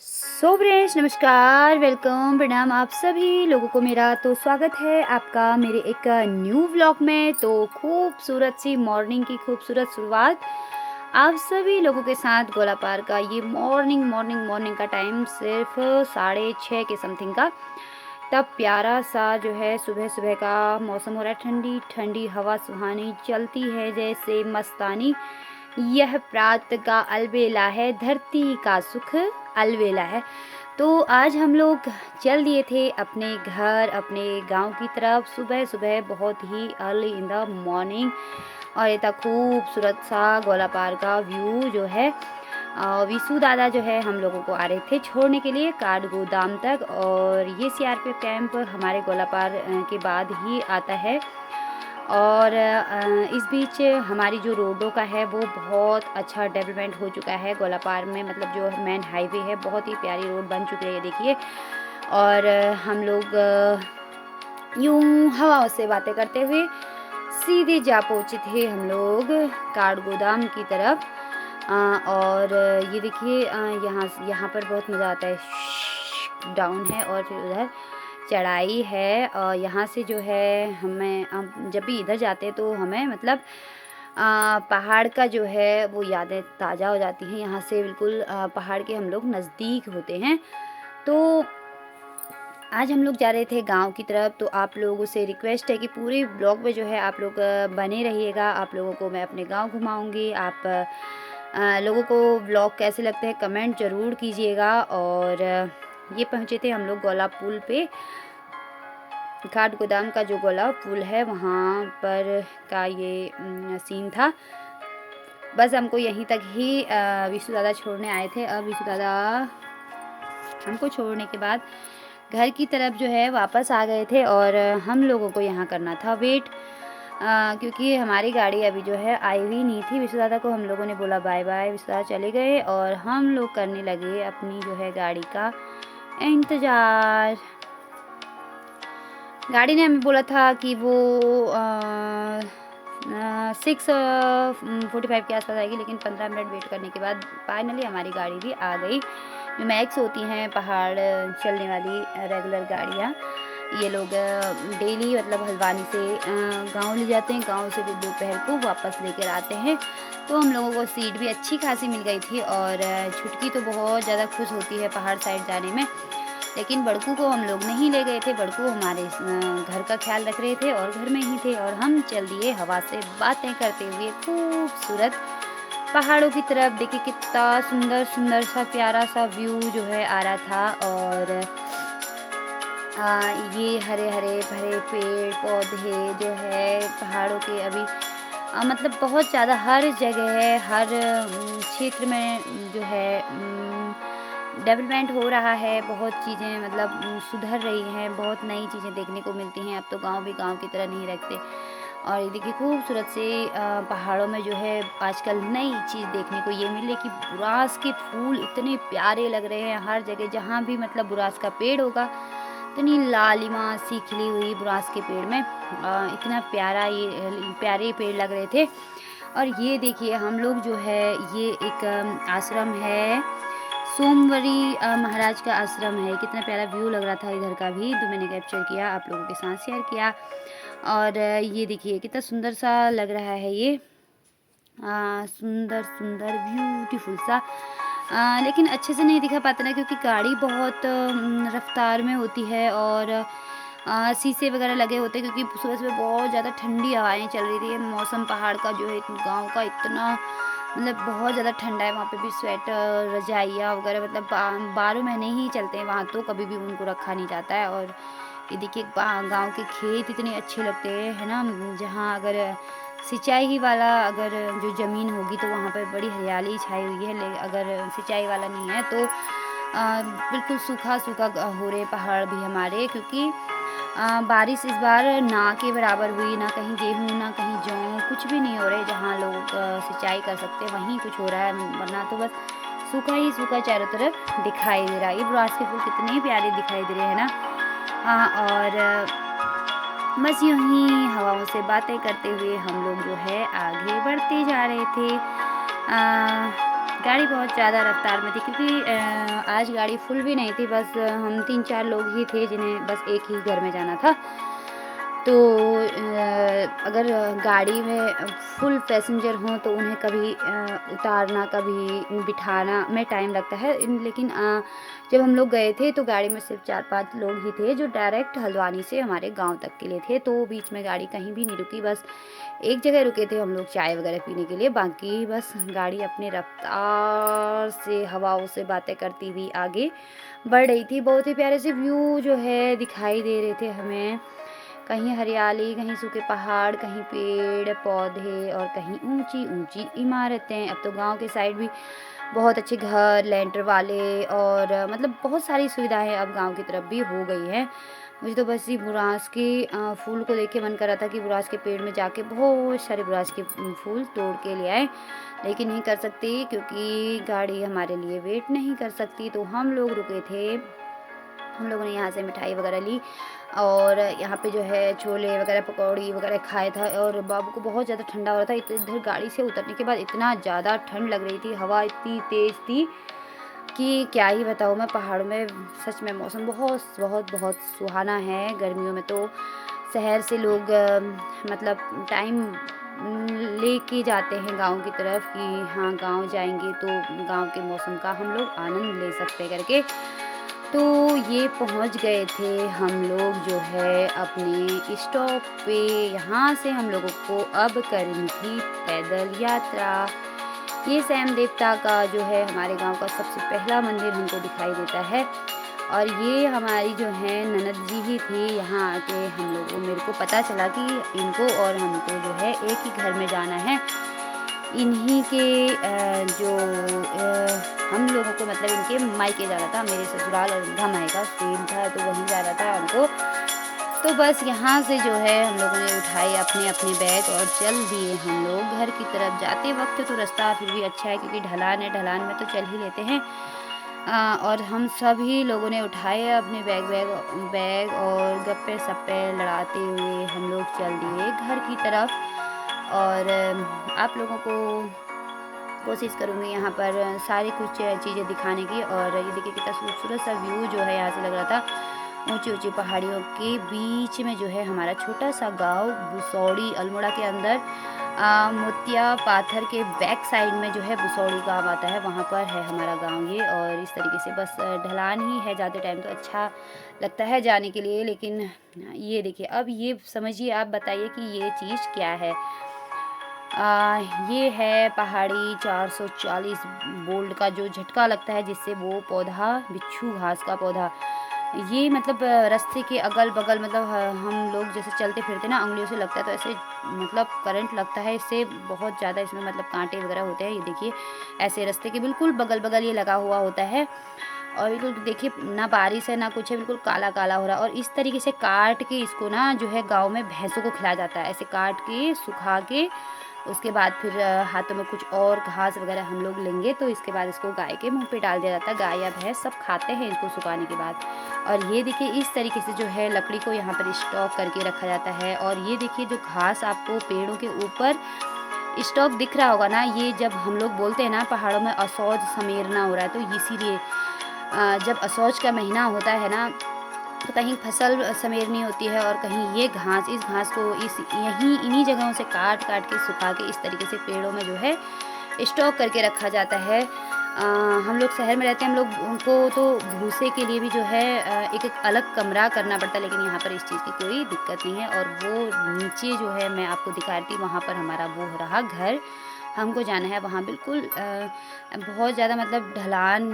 Friends, नमस्कार, welcome, प्रणाम आप सभी लोगों को मेरा तो स्वागत है आपका मेरे एक न्यू व्लॉग में। तो खूबसूरत सी मॉर्निंग की खूबसूरत शुरुआत आप सभी लोगों के साथ गोलापार का ये मॉर्निंग मॉर्निंग मॉर्निंग का टाइम सिर्फ 6:30 के समथिंग का। तब प्यारा सा जो है सुबह सुबह का मौसम हो रहा है, ठंडी ठंडी हवा सुहानी चलती है जैसे मस्तानी। यह प्रात का अलबेला है, धरती का सुख अलबेला है। तो आज हम लोग चल दिए थे अपने घर, अपने गांव की तरफ सुबह सुबह, बहुत ही अर्ली इन द मॉर्निंग। और इतना खूबसूरत सा गोलापार का व्यू जो है, विशु दादा जो है हम लोगों को आ रहे थे छोड़ने के लिए काठगोदाम तक। और ये सीआरपीएफ कैंप हमारे गोलापार के बाद ही आता है। और इस बीच हमारी जो रोडों का है वो बहुत अच्छा डेवलपमेंट हो चुका है गोलापार में, मतलब जो मेन हाईवे है बहुत ही प्यारी रोड बन चुकी है, ये देखिए। और हम लोग यूं हवाओं से बातें करते हुए सीधे जा पहुँचे थे हम लोग काठगोदाम की तरफ। और ये देखिए, यहाँ यहाँ पर बहुत मज़ा आता है। डाउन है और फिर उधर चढ़ाई है। और यहाँ से जो है हमें, हम जब भी इधर जाते हैं तो हमें मतलब पहाड़ का जो है वो यादें ताज़ा हो जाती हैं। यहाँ से बिल्कुल पहाड़ के हम लोग नज़दीक होते हैं। तो आज हम लोग जा रहे थे गांव की तरफ। तो आप लोगों से रिक्वेस्ट है कि पूरे ब्लॉग में जो है आप लोग बने रहिएगा। आप लोगों को मैं अपने गांव घुमाऊंगी। आप लोगों को ब्लॉग कैसे लगते हैं कमेंट ज़रूर कीजिएगा। और ये पहुंचे थे हम लोग गोला पुल पे। काठगोदाम का जो गोला पुल है वहाँ पर का ये सीन था। बस हमको यहीं तक ही विशु दादा छोड़ने आए थे। अब विशु दादा हमको छोड़ने के बाद घर की तरफ जो है वापस आ गए थे। और हम लोगों को यहाँ करना था वेट, क्योंकि हमारी गाड़ी अभी जो है आई हुई नहीं थी। विशु दादा को हम लोगों ने बोला बाय बाय, विशु दादा चले गए और हम लोग करने लगे अपनी जो है गाड़ी का इंतज़ार। गाड़ी ने हमें बोला था कि वो 6:45 के आसपास आएगी, लेकिन 15 मिनट वेट करने के बाद फाइनली हमारी गाड़ी भी आ गई। जो मैक्स होती हैं पहाड़ चलने वाली रेगुलर गाड़ियाँ, ये लोग डेली मतलब हल्द्वानी से गांव ले जाते हैं, गांव से फिर दोपहर को वापस लेकर आते हैं। तो हम लोगों को सीट भी अच्छी खासी मिल गई थी। और छुटकी तो बहुत ज़्यादा खुश होती है पहाड़ साइड जाने में, लेकिन बड़कू को हम लोग नहीं ले गए थे। बड़कू हमारे घर का ख्याल रख रहे थे और घर में ही थे। और हम चल दिए हवा से बातें करते हुए खूबसूरत पहाड़ों की तरफ। देखिए कितना सुंदर सुंदर सा प्यारा सा व्यू जो है आ रहा था। और ये हरे हरे भरे पेड़ पौधे जो है पहाड़ों के अभी मतलब बहुत ज़्यादा हर जगह है, हर क्षेत्र में जो है डेवलपमेंट हो रहा है। बहुत चीज़ें मतलब सुधर रही हैं, बहुत नई चीज़ें देखने को मिलती हैं। अब तो गांव भी गांव की तरह नहीं रखते। और ये देखिए खूबसूरत से पहाड़ों में जो है आजकल नई चीज़ देखने को ये मिले कि बुरास के फूल इतने प्यारे लग रहे हैं हर जगह। जहाँ भी मतलब बुरास का पेड़ होगा, इतनी लालिमा सी खिली हुई बुरास के पेड़ में इतना प्यारा ये प्यारे पेड़ लग रहे थे। और ये देखिए हम लोग जो है, ये एक आश्रम है, सोमवरी महाराज का आश्रम है। कितना प्यारा व्यू लग रहा था इधर का भी, तो मैंने कैप्चर किया, आप लोगों के साथ शेयर किया। और ये देखिए कितना सुंदर सा लग रहा है ये, सुंदर सुंदर ब्यूटीफुल सा। लेकिन अच्छे से नहीं दिखा पाता ना, क्योंकि गाड़ी बहुत रफ्तार में होती है और शीशे वगैरह लगे होते हैं, क्योंकि सुबह सुबह बहुत ज़्यादा ठंडी हवाएं चल रही थी। मौसम पहाड़ का जो है गांव का इतना मतलब बहुत ज़्यादा ठंडा है। वहाँ पे भी स्वेटर रजाइयाँ वगैरह मतलब 12 महीने ही चलते हैं वहाँ, तो कभी भी उनको रखा नहीं जाता है। और ये देखिए गांव के खेत इतने अच्छे लगते हैं, है ना। जहाँ अगर सिंचाई ही वाला अगर जो ज़मीन होगी तो वहाँ पर बड़ी हरियाली छाई हुई है, लेकिन अगर सिंचाई वाला नहीं है तो बिल्कुल सूखा सूखा हो रहे पहाड़ भी हमारे। क्योंकि बारिश इस बार ना के बराबर हुई, ना कहीं गेहूँ ना कहीं जौ, कुछ भी नहीं हो रहे। जहाँ लोग सिंचाई कर सकते हैं वहीं कुछ हो रहा है, वरना तो बस सूखा ही सूखा चारों तरफ दिखाई दे रहा है। ये बुरास के फूल कितने प्यारे दिखाई दे रहे हैं ना। और बस यूं ही हवाओं से बातें करते हुए हम लोग जो है आगे बढ़ते जा रहे थे। गाड़ी बहुत ज़्यादा रफ़्तार में थी क्योंकि आज गाड़ी फुल भी नहीं थी, बस हम 3-4 लोग ही थे जिन्हें बस एक ही घर में जाना था। तो अगर गाड़ी में फुल पैसेंजर हों तो उन्हें कभी उतारना, कभी बिठाना में टाइम लगता है। लेकिन जब हम लोग गए थे तो गाड़ी में सिर्फ 4-5 लोग ही थे जो डायरेक्ट हल्द्वानी से हमारे गांव तक के लिए थे, तो बीच में गाड़ी कहीं भी नहीं रुकी। बस एक जगह रुके थे हम लोग चाय वगैरह पीने के लिए, बाकी बस गाड़ी अपनी रफ्तार से हवाओं से बातें करती हुई आगे बढ़ रही थी। बहुत ही प्यारे से व्यू जो है दिखाई दे रहे थे हमें, कहीं हरियाली, कहीं सूखे पहाड़, कहीं पेड़ पौधे और कहीं ऊंची ऊंची इमारतें। अब तो गांव के साइड भी बहुत अच्छे घर लेंटर वाले और मतलब बहुत सारी सुविधाएं अब गांव की तरफ भी हो गई हैं। मुझे तो बस ये बुरांस के फूल को देख के मन कर रहा था कि बुरांस के पेड़ में जाके बहुत सारे बुरांस के फूल तोड़ के ले आए, लेकिन नहीं कर सकती क्योंकि गाड़ी हमारे लिए वेट नहीं कर सकती। तो हम लोग रुके थे, हम लोगों ने यहाँ से मिठाई वगैरह ली और यहाँ पे जो है छोले वगैरह पकौड़ी वगैरह खाए था। और बाबू को बहुत ज़्यादा ठंडा हो रहा था। इधर गाड़ी से उतरने के बाद इतना ज़्यादा ठंड लग रही थी, हवा इतनी तेज़ थी कि क्या ही बताऊँ मैं। पहाड़ों में सच में मौसम बहुत बहुत बहुत सुहाना है। गर्मियों में तो शहर से लोग मतलब टाइम लेके जाते हैं गांव की तरफ कि हाँ गांव जाएंगे तो गांव के मौसम का हम लोग आनंद ले सकते करके। तो ये पहुंच गए थे हम लोग जो है अपने स्टॉप पे। यहाँ से हम लोगों को अब करनी थी पैदल यात्रा। ये सैम देवता का जो है हमारे गांव का सबसे पहला मंदिर हमको दिखाई देता है। और ये हमारी जो है ननद जी ही थी। यहाँ आके हम लोगों मेरे को पता चला कि इनको और हमको जो है एक ही घर में जाना है। इन्हीं के जो हम लोगों को मतलब इनके मायके जाना था, मेरे ससुराल और इनका मायका सेम था तो वहीं जाना था हमको। तो बस यहाँ से जो है हम लोगों ने उठाए अपने अपने बैग और चल दिए हम लोग घर की तरफ। जाते वक्त तो रास्ता फिर भी अच्छा है क्योंकि ढलान है, ढलान में तो चल ही लेते हैं। और हम सभी लोगों ने उठाए अपने बैग बैग बैग और गप्पे सप्पे लड़ाते हुए हम लोग चल दिए घर की तरफ। और आप लोगों को कोशिश करूँगी यहाँ पर सारी कुछ चीज़ें दिखाने की। और ये देखिए कितना खूबसूरत सा व्यू जो है यहाँ से लग रहा था। ऊंची ऊंची पहाड़ियों के बीच में जो है हमारा छोटा सा गांव बुसौड़ी, अल्मोड़ा के अंदर मोतिया पाथर के बैक साइड में जो है बुसौड़ी गांव आता है, वहाँ पर है हमारा गांव ये। और इस तरीके से बस ढलान ही है, जाते टाइम तो अच्छा लगता है जाने के लिए। लेकिन ये देखिए, अब ये समझिए, आप बताइए कि ये चीज़ क्या है। ये है पहाड़ी 440 वोल्ट का जो झटका लगता है जिससे वो पौधा, बिच्छू घास का पौधा, ये मतलब रास्ते के अगल बगल मतलब हम लोग जैसे चलते फिरते ना उंगलियों से लगता है तो ऐसे मतलब करंट लगता है इससे बहुत ज़्यादा। इसमें मतलब कांटे वगैरह होते हैं। ये देखिए ऐसे रास्ते के बिल्कुल बगल बगल ये लगा हुआ होता है। और बिल्कुल देखिए ना बारिश है ना कुछ है, बिल्कुल काला काला हो रहा है। और इस तरीके से काट के इसको ना जो है गाँव में भैंसों को खिलाया जाता है, ऐसे काट के सुखा के। उसके बाद फिर हाथों में कुछ और घास वगैरह हम लोग लेंगे तो इसके बाद इसको गाय के मुंह पे डाल दिया जाता है। गाय या भैंस सब खाते हैं इसको सुखाने के बाद। और ये देखिए इस तरीके से जो है लकड़ी को यहाँ पर स्टॉक करके रखा जाता है। और ये देखिए जो घास आपको पेड़ों के ऊपर स्टॉक दिख रहा होगा ना, ये जब हम लोग बोलते हैं ना पहाड़ों में असौज समेरना हो रहा है, तो इसीलिए जब असौज का महीना होता है ना तो कहीं फसल समेरनी होती है और कहीं ये घास, इस घास को इस यहीं इन्हीं जगहों से काट काट के सुखा के इस तरीके से पेड़ों में जो है स्टॉक करके रखा जाता है। हम लोग शहर में रहते हैं, हम लोग उनको तो भूसे के लिए भी जो है एक एक अलग कमरा करना पड़ता है, लेकिन यहाँ पर इस चीज़ की कोई दिक्कत नहीं है। और वो नीचे जो है मैं आपको दिखा रही थी, वहाँ पर हमारा वो रहा घर, हमको जाना है वहाँ। बिल्कुल बहुत ज़्यादा मतलब ढलान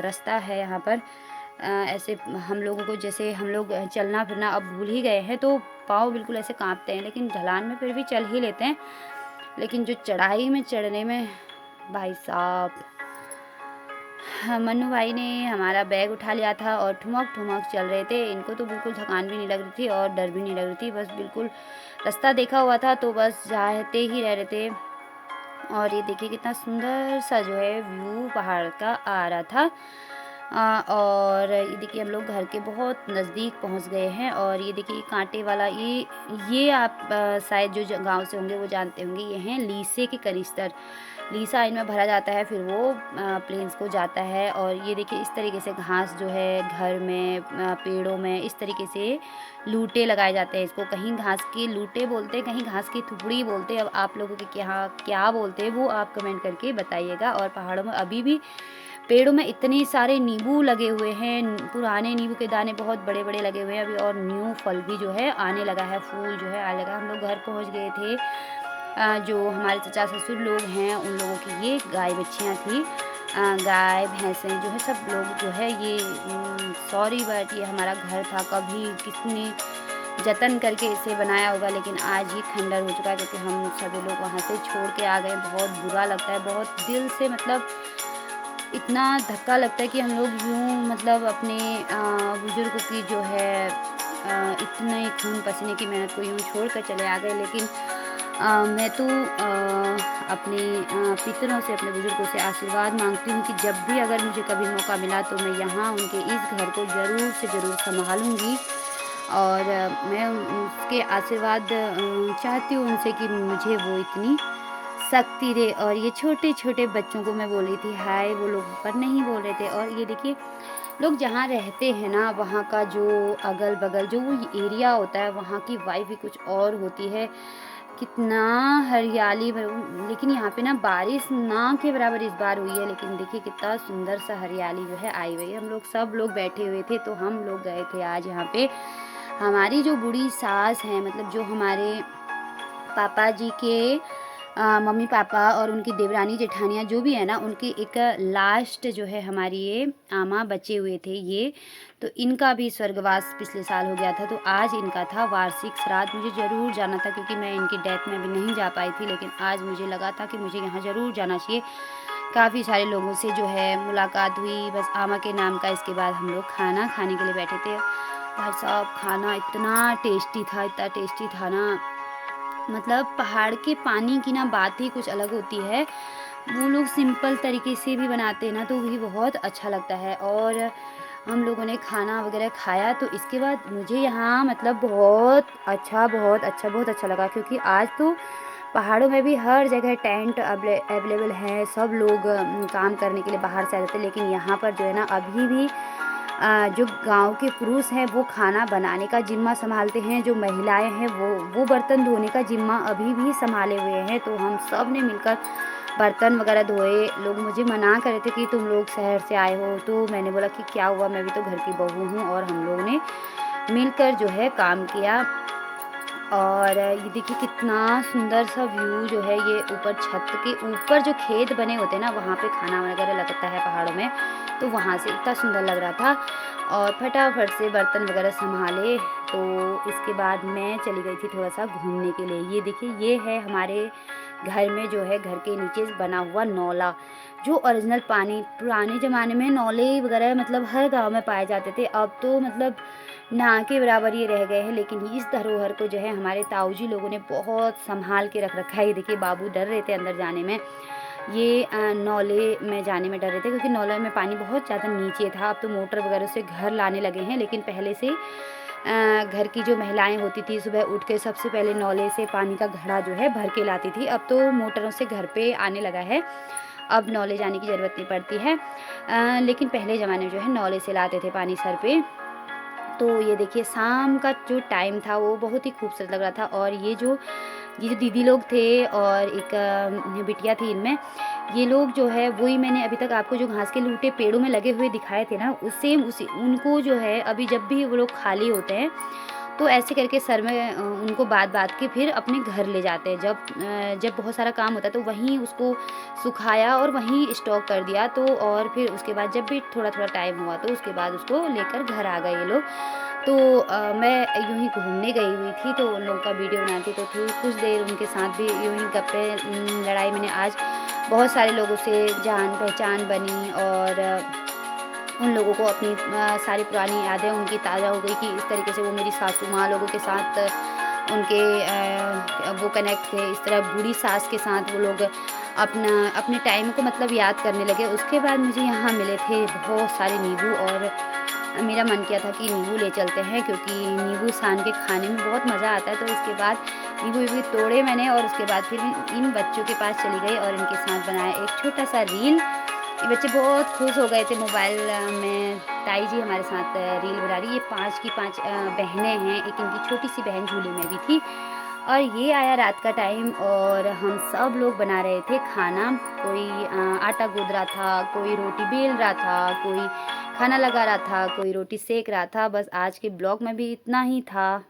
रास्ता है यहाँ पर। ऐसे हम लोगों को जैसे हम लोग चलना फिरना अब भूल ही गए हैं तो पाँव बिल्कुल ऐसे कांपते हैं, लेकिन ढलान में फिर भी चल ही लेते हैं। लेकिन जो चढ़ाई में चढ़ने में भाई साहब, हाँ, मन्नू भाई ने हमारा बैग उठा लिया था और ठुमक ठुमक चल रहे थे। इनको तो बिल्कुल थकान भी नहीं लग रही थी और डर भी नहीं लग रही थी, बस बिल्कुल रास्ता देखा हुआ था तो बस जाते ही रह रहे थे। और ये देखिए कितना सुंदर सा जो है व्यू पहाड़ का आ रहा था। और ये देखिए हम लोग घर के बहुत नज़दीक पहुंच गए हैं। और ये देखिए कांटे वाला ये आप शायद जो गांव से होंगे वो जानते होंगे, ये हैं लीसे के कनिस्तर। लीसा इनमें भरा जाता है, फिर वो प्लेन्स को जाता है। और ये देखिए इस तरीके से घास जो है घर में पेड़ों में इस तरीके से लूटे लगाए जाते हैं। इसको कहीं घास के लूटे बोलते हैं, कहीं घास की थुपड़ी बोलते हैं। अब आप लोगों के यहाँ क्या बोलते हैं वो आप कमेंट करके बताइएगा। और पहाड़ों में अभी भी पेड़ों में इतने सारे नींबू लगे हुए हैं, पुराने नींबू के दाने बहुत बड़े-बड़े लगे हुए हैं अभी, और न्यू फल भी जो है आने लगा है, फूल जो है आने लगा। हम लोग घर पहुँच गए थे। जो हमारे चचा ससुर लोग हैं उन लोगों की ये गाय बच्चियाँ थी। गाय भैंसें जो है सब लोग जो है ये सॉरी बट ये हमारा घर था, कभी कितनी जतन करके इसे बनाया होगा, लेकिन आज ये खंडर हो चुका है क्योंकि हम सभी लोग वहाँ से छोड़ के आ गए। बहुत बुरा लगता है, बहुत दिल से, मतलब इतना धक्का लगता है कि हम लोग यूँ मतलब अपने बुज़ुर्ग की जो है इतने खून पसीने की मेहनत को यूँ छोड़ कर चले आ गए। लेकिन मैं तो अपने पितरों से, अपने बुज़ुर्गों से आशीर्वाद माँगती हूँ कि जब भी अगर मुझे कभी मौका मिला तो मैं यहाँ उनके इस घर को ज़रूर से ज़रूर सँभालूँगी। और मैं उसके आशीर्वाद चाहती हूँ उनसे कि मुझे वो इतनी शक्ति दे। और ये छोटे-छोटे बच्चों को मैं बोल रही थी हाय, वो लोग पर नहीं बोल रहे थे। और ये देखिए लोग जहाँ रहते हैं ना, वहाँ का जो अगल-बगल जो वो एरिया होता है, वहाँ की वाइब भी कुछ और होती है। कितना हरियाली लेकिन यहाँ पे ना बारिश ना के बराबर इस बार हुई है, लेकिन देखिए कितना सुंदर सा हरियाली जो है आई हुई है। हम लोग सब लोग बैठे हुए थे तो हम लोग गए थे आज यहाँ पे। हमारी जो बूढ़ी सास हैं, मतलब जो हमारे पापा जी के मम्मी-पापा और उनकी देवरानी जेठानियाँ जो भी है ना, उनकी एक लास्ट जो है हमारी ये आमा बचे हुए थे ये, तो इनका भी स्वर्गवास पिछले साल हो गया था। तो आज इनका था वार्षिक श्राद्ध। मुझे ज़रूर जाना था क्योंकि मैं इनकी डेथ में भी नहीं जा पाई थी, लेकिन आज मुझे लगा था कि मुझे यहाँ ज़रूर जाना चाहिए। काफ़ी सारे लोगों से जो है मुलाकात हुई, बस आमा के नाम का। इसके बाद हम लोग खाना खाने के लिए बैठे थे। भाई साहब खाना इतना टेस्टी था, इतना टेस्टी था ना, मतलब पहाड़ के पानी की ना बात ही कुछ अलग होती है। वो लोग सिंपल तरीके से भी बनाते हैं ना तो भी बहुत अच्छा लगता है। और हम लोगों ने खाना वगैरह खाया तो इसके बाद मुझे यहाँ मतलब बहुत अच्छा लगा, क्योंकि आज तो पहाड़ों में भी हर जगह टेंट अवेलेबल है। सब लोग काम करने के लिए बाहर से आ जाते हैं, लेकिन यहाँ पर जो है ना अभी भी जो गाँव के पुरुष हैं वो खाना बनाने का ज़िम्मा सँभालते हैं, जो महिलाएँ हैं वो बर्तन धोने का ज़िम्मा अभी भी सँभाले हुए हैं। तो हम सब ने मिलकर बर्तन वगैरह धोए। लोग मुझे मना कर रहे थे कि तुम लोग शहर से आए हो, तो मैंने बोला कि क्या हुआ, मैं भी तो घर की बहू हूँ। और हम लोगों ने मिलकर जो है काम किया। और ये देखिए कितना सुंदर सा व्यू जो है, ये ऊपर छत के ऊपर जो खेत बने होते हैं ना, वहाँ पे खाना वगैरह लगता है पहाड़ों में, तो वहाँ से इतना सुंदर लग रहा था। और फटाफट से बर्तन वगैरह संभाले। तो इसके बाद मैं चली गई थी थोड़ा सा घूमने के लिए। ये देखिए ये है हमारे घर में जो है घर के नीचे बना हुआ नौला, जो ओरिजिनल पानी पुराने ज़माने में नौले वगैरह मतलब हर गांव में पाए जाते थे। अब तो मतलब ना के बराबर ये रह गए हैं, लेकिन इस धरोहर को जो है हमारे ताऊ जी लोगों ने बहुत संभाल के रख रखा है। ये देखिए बाबू डर रहे थे अंदर जाने में, ये नौले में जाने में डर रहे थे क्योंकि नौले में पानी बहुत ज़्यादा नीचे था। अब तो मोटर वगैरह से घर लाने लगे हैं, लेकिन पहले से घर की जो महिलाएं होती थी सुबह उठ के सबसे पहले नौले से पानी का घड़ा जो है भर के लाती थी। अब तो मोटरों से घर पे आने लगा है, अब नौले जाने की ज़रूरत नहीं पड़ती है। लेकिन पहले ज़माने में जो है नौले से लाते थे पानी सर पे। तो ये देखिए शाम का जो टाइम था वो बहुत ही खूबसूरत लग रहा था। और ये जो दीदी लोग थे और एक बिटिया थी इनमें, ये लोग जो है वही मैंने अभी तक आपको जो घास के लूटे पेड़ों में लगे हुए दिखाए थे ना, उस सेम उसी उनको जो है अभी जब भी वो लोग खाली होते हैं तो ऐसे करके सर में उनको बाँध-बाँध के फिर अपने घर ले जाते हैं। जब बहुत सारा काम होता है तो वहीं उसको सुखाया और वहीं स्टॉक कर दिया। तो और फिर उसके बाद जब भी थोड़ा-थोड़ा टाइम हुआ तो उसके बाद उसको लेकर घर आ गए ये लोग। तो मैं यूँ ही घूमने गई हुई थी तो उन लोगों का वीडियो बनाती तो थी। कुछ देर उनके साथ भी यूँ ही गप्पे लड़ाई। मैंने आज बहुत सारे लोगों से जान-पहचान बनी और उन लोगों को अपनी सारी पुरानी यादें उनकी ताज़ा हो गई कि इस तरीके से वो मेरी सासू माँ लोगों के साथ उनके वो कनेक्ट थे। इस तरह बूढ़ी सास के साथ वो लोग अपने टाइम को मतलब याद करने लगे। उसके बाद मुझे यहाँ मिले थे बहुत सारे नींबू और मेरा मन किया था कि नींबू ले चलते हैं क्योंकि नींबू सान के खाने में बहुत मज़ा आता है। तो इसके बाद नींबू वीबू तोड़े मैंने और उसके बाद फिर इन बच्चों के पास चली गई और इनके साथ बनाया एक छोटा-सा रील। ये बच्चे बहुत खुश हो गए थे मोबाइल में ताई जी हमारे साथ रील बना रही है। ये 5 की 5 बहनें हैं, एक इनकी छोटी-सी बहन झूले में भी थी। और ये आया रात का टाइम और हम सब लोग बना रहे थे खाना। कोई आटा गूँथ रहा था, कोई रोटी बेल रहा था, कोई खाना लगा रहा था, कोई रोटी सेक रहा था। बस आज के ब्लॉग में भी इतना ही था।